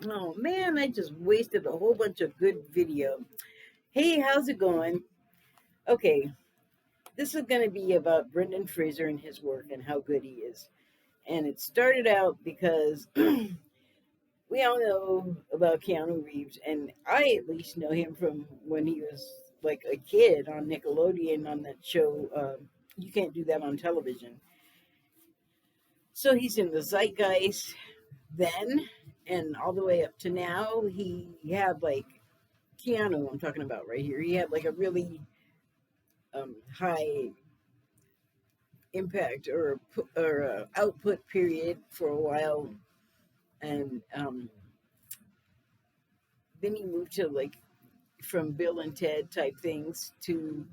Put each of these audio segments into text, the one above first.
Oh man, I just wasted a whole bunch of good video. Hey, how's it going? Okay, this is going to be about Brendan Fraser and his work and how good he is. And it started out because we all know about Keanu Reeves, and I at least know him from when he was like a kid on Nickelodeon on that show. You can't do that on television. So he's in the zeitgeist then, and all the way up to now. He had like Keanu, I'm talking about right here. He had like a really high impact or output period for a while, and then he moved to like from Bill and Ted type things to,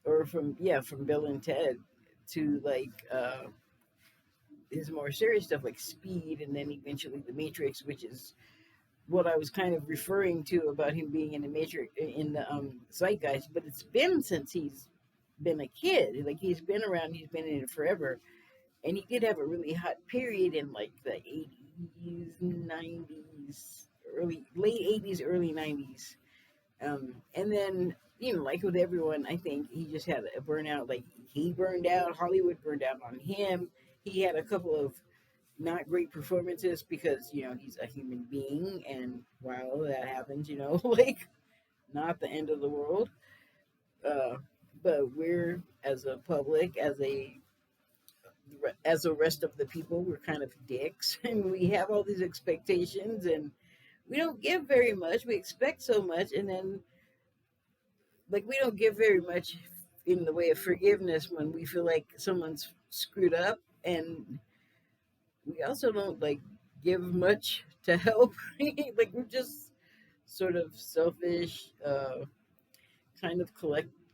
or from Bill and Ted to like his more serious stuff like Speed, and then eventually The Matrix, which is what I was kind of referring to about him being in the Matrix in the zeitgeist. But it's been since he's been a kid. Like he's been around, he's been in it forever. And he did have a really hot period in like the 80s, 90s, early late 80s, early 90s. And then, like with everyone, I think he just had a burnout. Like he burned out, Hollywood burned out on him. He had a couple of not great performances because, he's a human being. And while that happens, like not the end of the world. Uh, but we're, as a public, as the rest of the people, we're kind of dicks and we have all these expectations and we don't give very much. We expect so much, and then like we don't give very much in the way of forgiveness when we feel like someone's screwed up, and we also don't like give much to help. Like we're just sort of selfish, kind of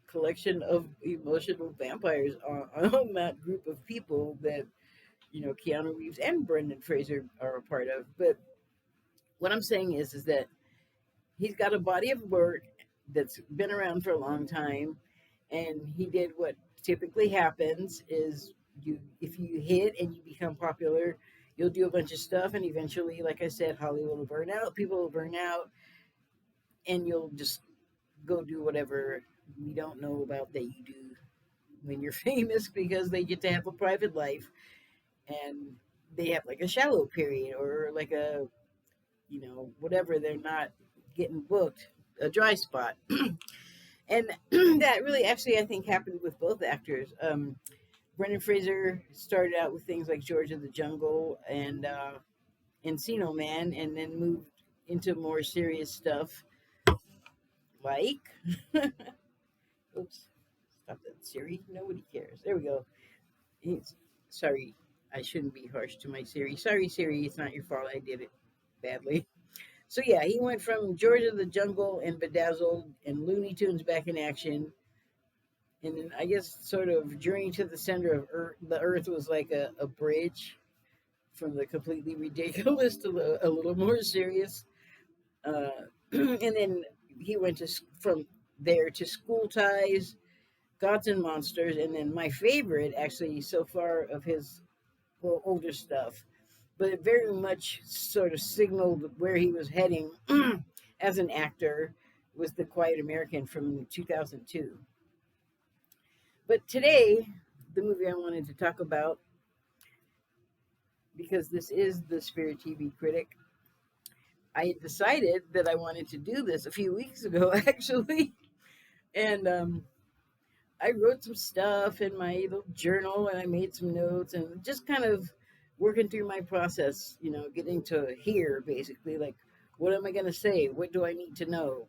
collection of emotional vampires on that group of people that Keanu Reeves and Brendan Fraser are a part of. But what I'm saying is that he's got a body of work that's been around for a long time, and he did what typically happens is you if you hit and you become popular, you'll do a bunch of stuff, and eventually, like I said, Hollywood will burn out, people will burn out, and you'll just go do whatever we don't know about that you do when you're famous because they get to have a private life and they have like a shallow period or like a whatever, they're not getting booked, a dry spot. And that really actually I think happened with both actors. Brendan Fraser started out with things like George of the Jungle and Encino Man, and then moved into more serious stuff like oops, stop that, Siri, nobody cares, there we go. He's, sorry, I shouldn't be harsh to my Siri. Sorry, Siri, it's not your fault, I did it badly. So yeah, he went from George of the Jungle and Bedazzled and Looney Tunes back in action, and then I guess sort of Journey to the Center of Earth. The Earth was like a bridge from the completely ridiculous to a little more serious. And then he went from there to School Ties, Gods and Monsters, and then my favorite actually so far of his older stuff, but it very much sort of signaled where he was heading as an actor, was The Quiet American from 2002. But today, the movie I wanted to talk about, because this is the Spirit Tee Vee Critic, I had decided that I wanted to do this a few weeks ago, actually. And I wrote some stuff in my little journal and I made some notes and just kind of working through my process, getting to here basically, like, what am I going to say? What do I need to know?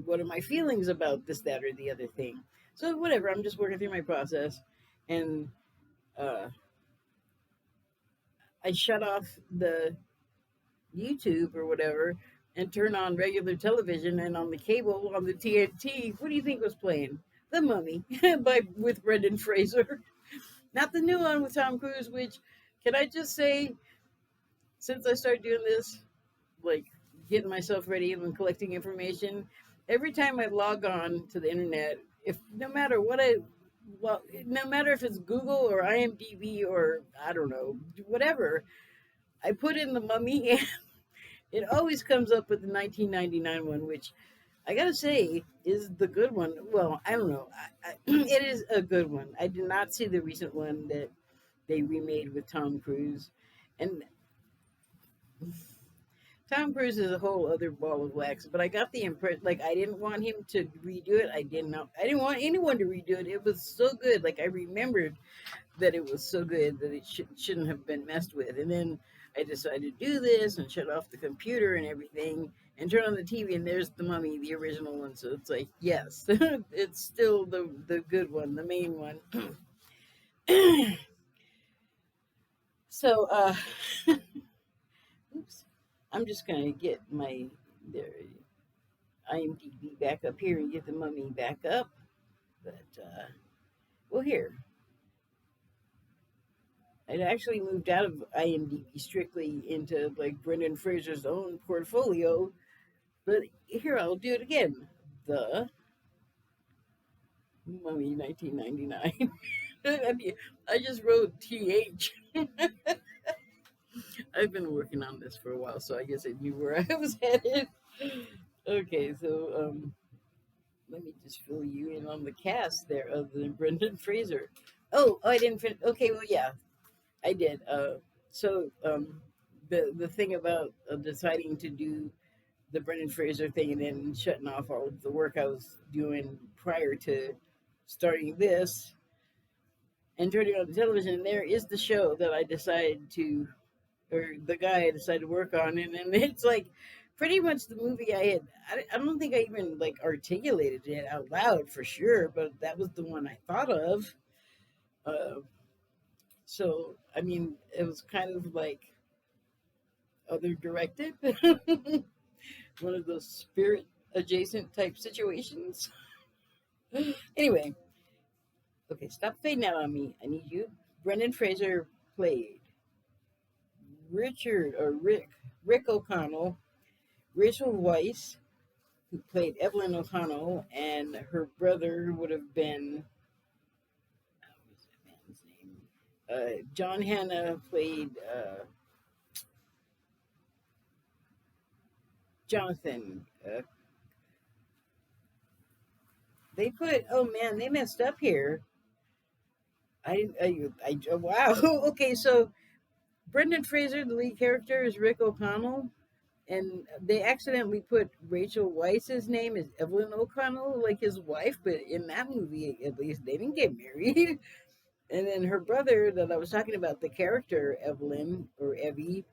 What are my feelings about this, that, or the other thing? So, whatever, I'm just working through my process. And uh, I shut off the YouTube or whatever and turn on regular television, and on the cable on the TNT, what do you think was playing? The Mummy with Brendan Fraser. Not the new one with Tom Cruise, which, can I just say, since I started doing this, like getting myself ready and collecting information, every time I log on to the internet, if no matter what well, no matter if it's Google or IMDb or I don't know, whatever, I put in the Mummy, and It always comes up with the 1999 one, which I gotta say is the good one. Well, I don't know. It is a good one. I did not see the recent one that they remade with Tom Cruise, and Tom Cruise is a whole other ball of wax. But I got the impression, like I didn't want him to redo it. I didn't know. I didn't want anyone to redo it. It was so good. Like I remembered that it was so good that it shouldn't have been messed with. And then I decided to do this and shut off the computer and everything and turn on the TV, and there's the Mummy, the original one. So it's like, yes, it's still the good one, the main one. So, oops, I'm just gonna get my there, IMDb back up here and get the Mummy back up. But well, here it actually moved out of IMDb strictly into like Brendan Fraser's own portfolio. But here, I'll do it again. The Mummy 1999. I just wrote TH. I've been working on this for a while, so I guess I knew where I was headed. Okay, so let me just fill you in on the cast there other than Brendan Fraser. Oh, I didn't finish. Okay, well, yeah, I did. So the thing about deciding to do the Brendan Fraser thing and then shutting off all of the work I was doing prior to starting this and turning on the television, there is the show that I decided to, or the guy I decided to work on, and it's like pretty much the movie I had. I don't think I even like articulated it out loud for sure, but that was the one I thought of. Uh, so I mean, it was kind of like other directed, one of those spirit adjacent type situations. Anyway, okay, stop fading out on me. I need you. Brendan Fraser played Richard or Rick O'Connell, Rachel Weisz, who played Evelyn O'Connell, and her brother would have been what's that man's name? John Hannah played Jonathan. They put oh man, they messed up here. Wow. Okay, so Brendan Fraser, the lead character, is Rick O'Connell, and they accidentally put Rachel Weisz's name as Evelyn O'Connell, like his wife, but in that movie, at least, they didn't get married. And then her brother, that I was talking about, the character Evelyn or Evie,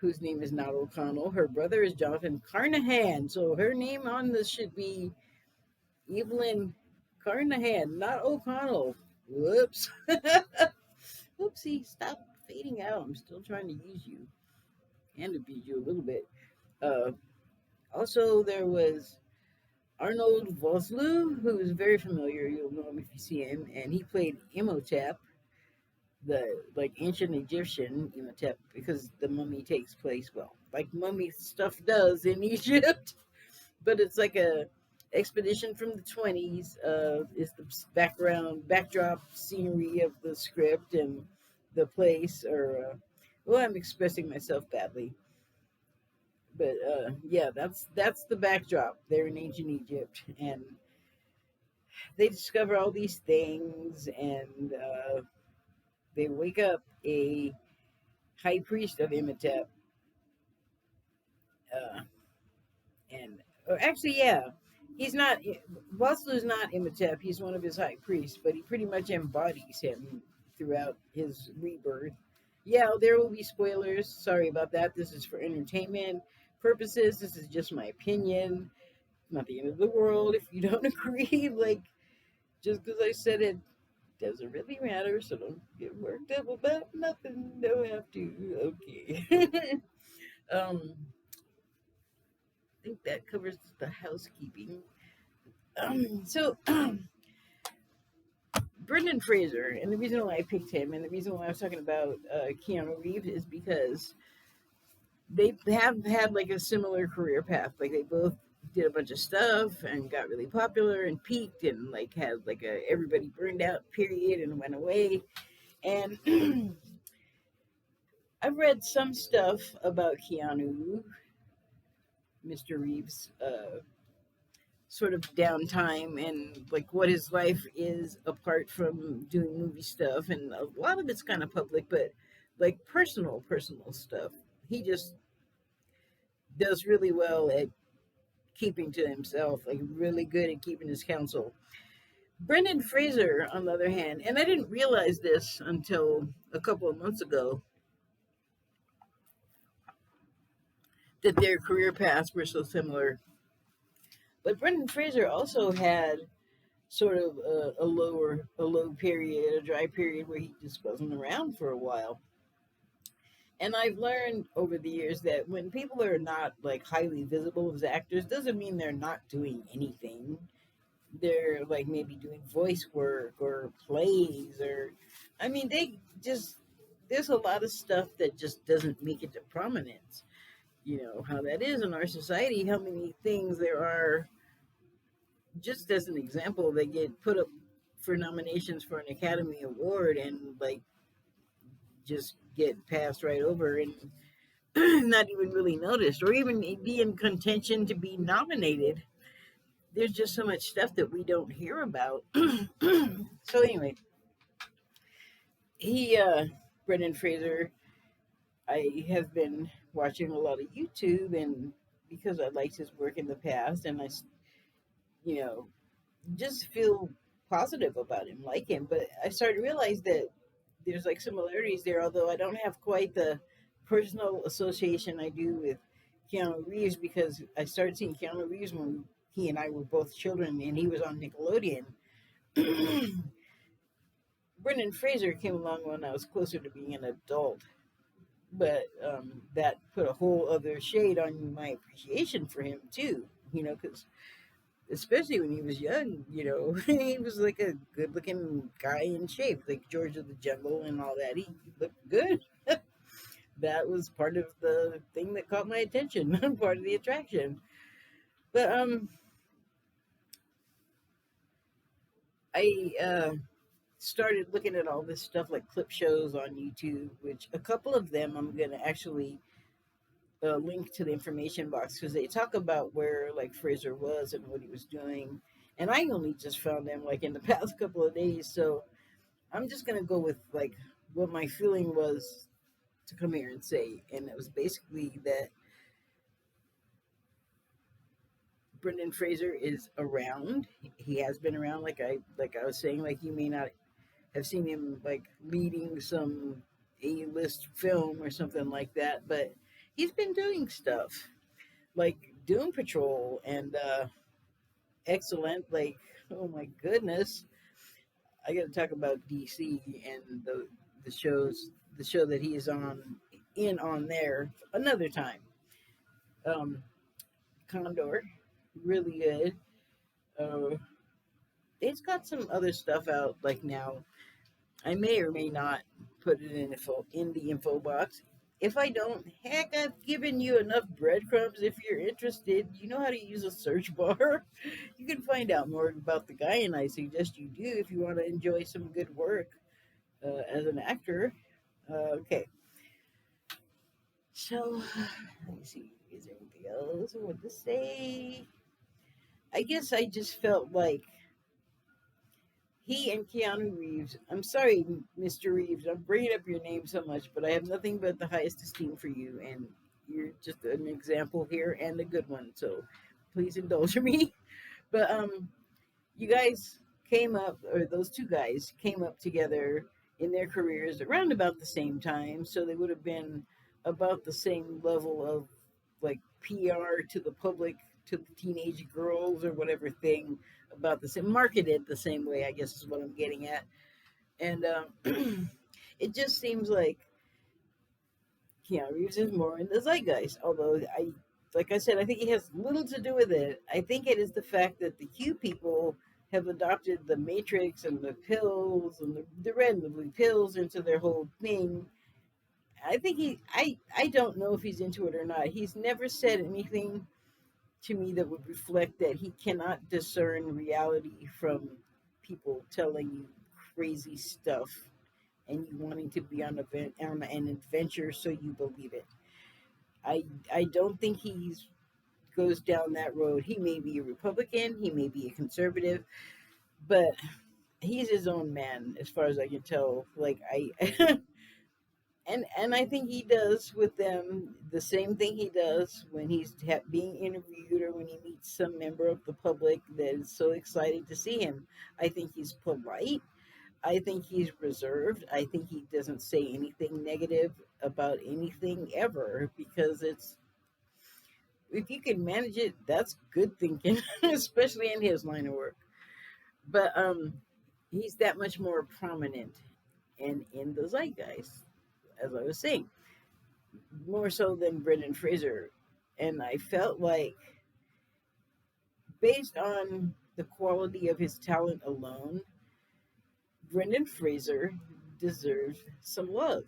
whose name is not O'Connell, her brother is Jonathan Carnahan. So her name on this should be Evelyn Carnahan, not O'Connell. Whoops. Whoopsie, stop fading out. I'm still trying to use you and abuse you a little bit. Uh, Also, there was Arnold Vosloo, who is very familiar. You'll know him if you see him, and he played Imhotep, the like ancient Egyptian Imhotep, because the mummy takes place well, like mummy stuff does in Egypt, but it's like a expedition from the 20s. Is the backdrop scenery of the script and the place, or well, I'm expressing myself badly. But yeah, that's the backdrop. They're in ancient Egypt, and they discover all these things, and they wake up a high priest of Imhotep, uh, and or actually, yeah, he's not. Waslow's not Imhotep. He's one of his high priests, but he pretty much embodies him throughout his rebirth. Yeah, there will be spoilers. Sorry about that. This is for entertainment purposes. This is just my opinion. Not the end of the world if you don't agree. Like, just because I said it doesn't really matter, so don't get worked up about nothing. Don't have to. Okay. I think that covers the housekeeping. So, Brendan Fraser, and the reason why I picked him, and the reason why I was talking about Keanu Reeves is because they have had like a similar career path. Like they both did a bunch of stuff and got really popular and peaked and like had like a everybody burned out period and went away. And I've read some stuff about Keanu, Mr. Reeves' sort of downtime and like what his life is apart from doing movie stuff, and a lot of it's kind of public, but like personal stuff. He just does really well at keeping to himself, like really good at keeping his counsel. Brendan Fraser, on the other hand, and I didn't realize this until a couple of months ago, that their career paths were so similar. But Brendan Fraser also had sort of a low period, a dry period where he just wasn't around for a while. And I've learned over the years that when people are not like highly visible as actors, doesn't mean they're not doing anything. They're like maybe doing voice work or plays, or I mean they just, there's a lot of stuff that just doesn't make it to prominence. You know how that is in our society, how many things there are, just as an example, they get put up for nominations for an Academy Award and like just get passed right over and not even really noticed, or even be in contention to be nominated. There's just so much stuff that we don't hear about. So anyway, he Brendan Fraser, I have been watching a lot of YouTube, and because I liked his work in the past, and you know, just feel positive about him, like him. But I started to realize that there's like similarities there, although I don't have quite the personal association I do with Keanu Reeves, because I started seeing Keanu Reeves when he and I were both children and he was on Nickelodeon. Brendan Fraser came along when I was closer to being an adult, but that put a whole other shade on my appreciation for him too. You know, because especially when he was young, you know, he was like a good looking guy in shape, like George of the Jungle and all that. He looked good. That was part of the thing that caught my attention, part of the attraction. But I started looking at all this stuff like clip shows on YouTube, which a couple of them I'm gonna actually link to the information box, because they talk about where like Fraser was and what he was doing, and I only just found them like in the past couple of days. So I'm just gonna go with like what my feeling was to come here and say, and it was basically that Brendan Fraser is around. He has been around, like I was saying, like you may not have seen him like leading some A-list film or something like that, but he's been doing stuff like Doom Patrol and Excellent. Like, oh my goodness, I got to talk about DC and the show that he is on there another time. Um, Condor, really good. Uh, it's got some other stuff out like now. I may or may not put it in the info box. If I don't, heck, I've given you enough breadcrumbs. If you're interested, you know how to use a search bar. You can find out more about the guy, and I suggest you do if you want to enjoy some good work as an actor. Okay, so let me see. Is there anything else I want to say? I guess I just felt like he and Keanu Reeves. I'm sorry, Mr. Reeves. I'm bringing up your name so much, but I have nothing but the highest esteem for you, and you're just an example here and a good one. So please indulge me. But you guys came up, or those two guys came up together in their careers around about the same time, so they would have been about the same level of like PR to the public, to the teenage girls or whatever thing, about the same, marketed the same way, I guess is what I'm getting at. And it just seems like Keanu Reeves is more in the zeitgeist. Although like I said, I think he has little to do with it. I think it is the fact that the Q people have adopted the Matrix and the pills and the red and the blue pills into their whole thing. I think I don't know if he's into it or not. He's never said anything to me that would reflect that he cannot discern reality from people telling you crazy stuff and you wanting to be on an adventure so you believe it. I I don't think he's goes down that road. He may be a Republican, he may be a conservative, but he's his own man, as far as I can tell. Like I, and I think he does with them the same thing he does when he's being interviewed or when he meets some member of the public that is so excited to see him. I think he's polite. I think he's reserved. I think he doesn't say anything negative about anything ever because it's if you can manage it, that's good thinking, especially in his line of work. But he's that much more prominent and in the zeitgeist, as I was saying, more so than Brendan Fraser. And I felt like, based on the quality of his talent alone, Brendan Fraser deserves some love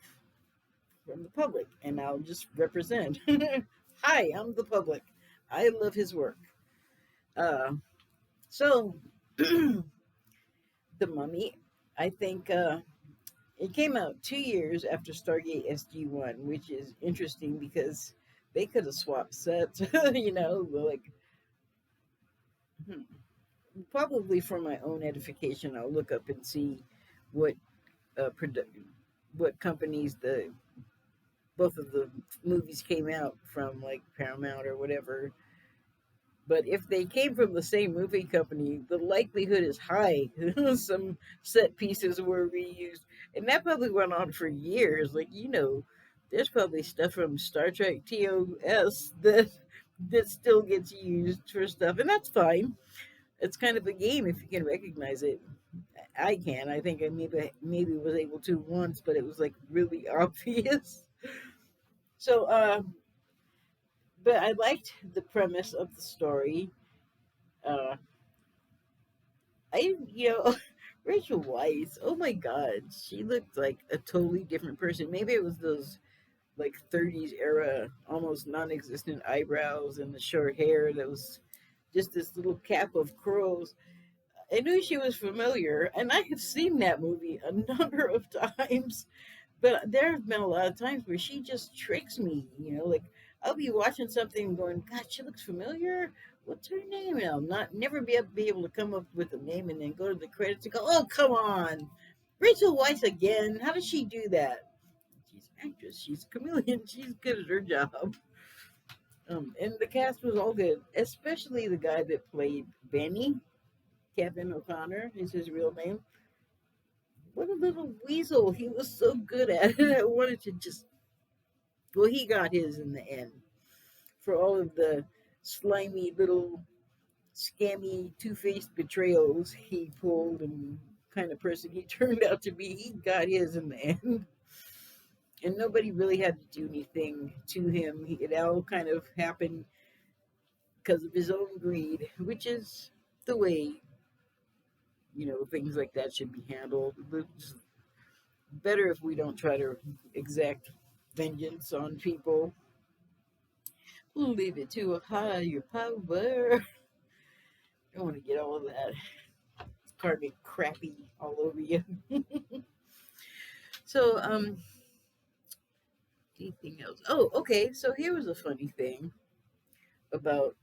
from the public. And I'll just represent. Hi, I'm the public. I love his work. Uh, so, The Mummy, I think it came out 2 years after Stargate SG-1, which is interesting because they could have swapped sets, like hmm, probably for my own edification. I'll look up and see what produ- what companies the both of the movies came out from, like Paramount or whatever. But if they came from the same movie company, the likelihood is high some set pieces were reused. And that probably went on for years. Like, there's probably stuff from Star Trek TOS that still gets used for stuff. And that's fine. It's kind of a game if you can recognize it. I can. I think I maybe was able to once, but it was like really obvious. So but I liked the premise of the story. Uh, Rachel Weisz. Oh my God, she looked like a totally different person. Maybe it was those like 30s era, almost non-existent eyebrows and the short hair that was just this little cap of curls. I knew she was familiar, and I have seen that movie a number of times. But there have been a lot of times where she just tricks me, like I'll be watching something and going, God, she looks familiar. What's her name? And I'll not never be able to come up with a name and then go to the credits and go, oh, come on. Rachel Weisz again. How does she do that? She's an actress. She's a chameleon. She's good at her job. And the cast was all good, especially the guy that played Benny. Kevin O'Connor is his real name. What a little weasel. He was so good at it. I wanted to just, well, he got his in the end for all of the slimy little scammy two-faced betrayals he pulled and kind of person he turned out to be. He got his in the end. And nobody really had to do anything to him. It all kind of happened because of his own greed, which is the way, things like that should be handled. It's better if we don't try to exact vengeance on people. We'll leave it to a higher power. I don't want to get all of that karmic crappy all over you. So, anything else? Oh, okay. So here was a funny thing about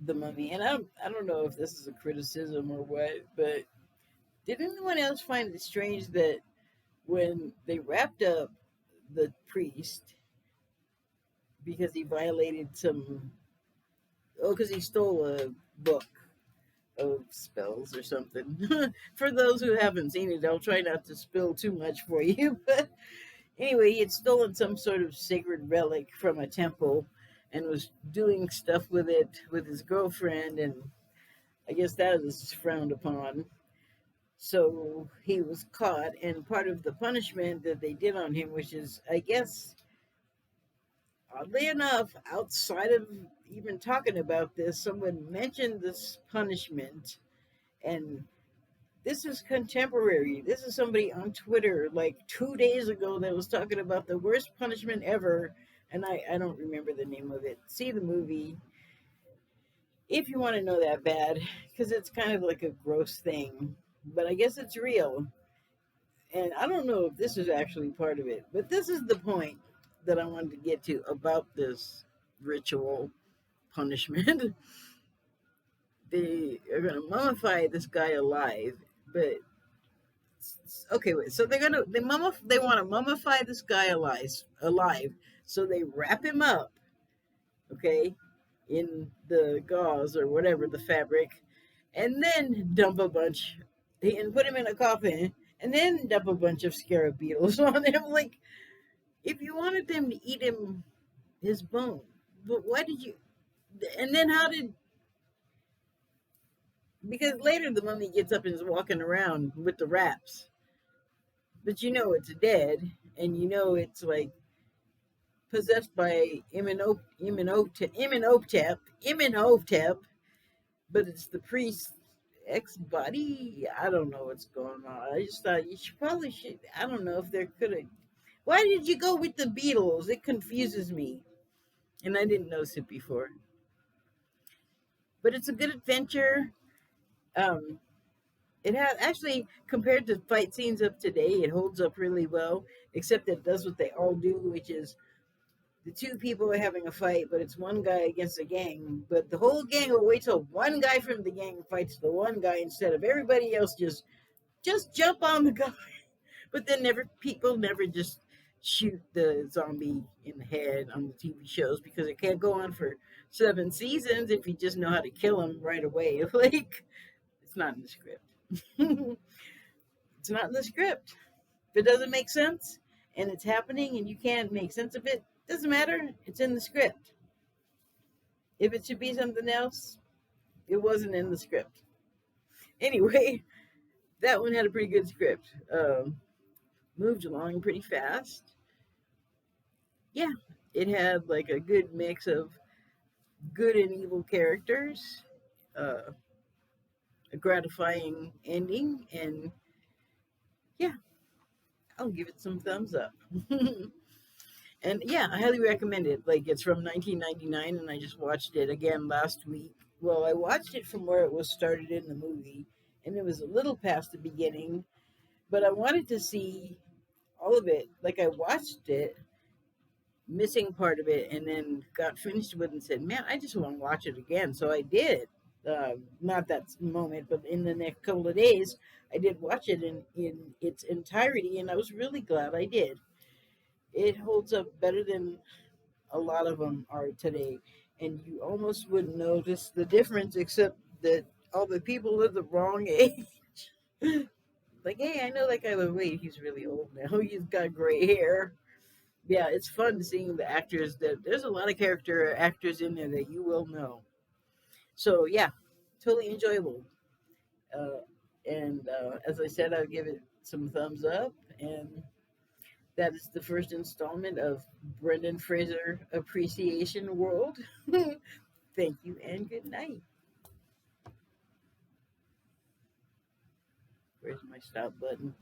the Mummy, and I don't know if this is a criticism or what, but did anyone else find it strange that when they wrapped up the priest because he violated because he stole a book of spells or something. For those who haven't seen it, I'll try not to spill too much for you. But anyway, he had stolen some sort of sacred relic from a temple and was doing stuff with it with his girlfriend, and I guess that is frowned upon. So he was caught, and part of the punishment that they did on him, which is, I guess, oddly enough, outside of even talking about this, someone mentioned this punishment, and this is contemporary. This is somebody on Twitter like 2 days ago that was talking about the worst punishment ever, and I don't remember the name of it. See the movie if you want to know that bad, because it's kind of like a gross thing, but I guess it's real. And I don't know if this is actually part of it, but this is the point that I wanted to get to about this ritual. punishment. They are gonna mummify this guy alive, but okay, wait. So they want to mummify this guy alive. So they wrap him up, okay, in the gauze or whatever the fabric, and then dump a bunch and put him in a coffin, and then dump a bunch of scarab beetles on him. Like, if you wanted them to eat him, his bone, but why did you? And then how did? Because later the mummy gets up and is walking around with the wraps, but you know it's dead, and you know it's like possessed by Imhotep, but it's the priest's ex-body. I don't know what's going on. I just thought you should probably should. I don't know if there could have. Why did you go with the Beatles? It confuses me, and I didn't notice it before. But it's a good adventure. Um, it has actually, compared to fight scenes of today, it holds up really well. Except it does what they all do, which is the two people are having a fight, but it's one guy against a gang. But the whole gang will wait till one guy from the gang fights the one guy instead of everybody else just jump on the guy. But then people never just shoot the zombie in the head on the TV shows because it can't go on for 7 seasons if you just know how to kill him right away. Like, it's not in the script. It's not in the script. If it doesn't make sense and it's happening and you can't make sense of it, doesn't matter. It's in the script. If it should be something else, it wasn't in the script. Anyway, that one had a pretty good script. Moved along pretty fast. Yeah, it had like a good mix of good and evil characters, uh, a gratifying ending, and yeah, I'll give it some thumbs up. And yeah, I highly recommend it. Like, it's from 1999, and I just watched it again last week. Well, I watched it from where it was started in the movie, and it was a little past the beginning, but I wanted to see all of it. Like, I watched it, missing part of it, and then got finished with it and said, "Man, I just want to watch it again." So I did. Not that moment, but in the next couple of days, I did watch it in its entirety, and I was really glad I did. It holds up better than a lot of them are today, and you almost wouldn't notice the difference, except that all the people are the wrong age. Like, hey, I know that guy, but wait, he's really old now. He's got gray hair. Yeah, it's fun seeing the actors. That there's a lot of character actors in there that you will know. So yeah, totally enjoyable. Uh, and as I said, I'll give it some thumbs up. And that is the first installment of Brendan Fraser Appreciation World. Thank you and good night. Where's my stop button?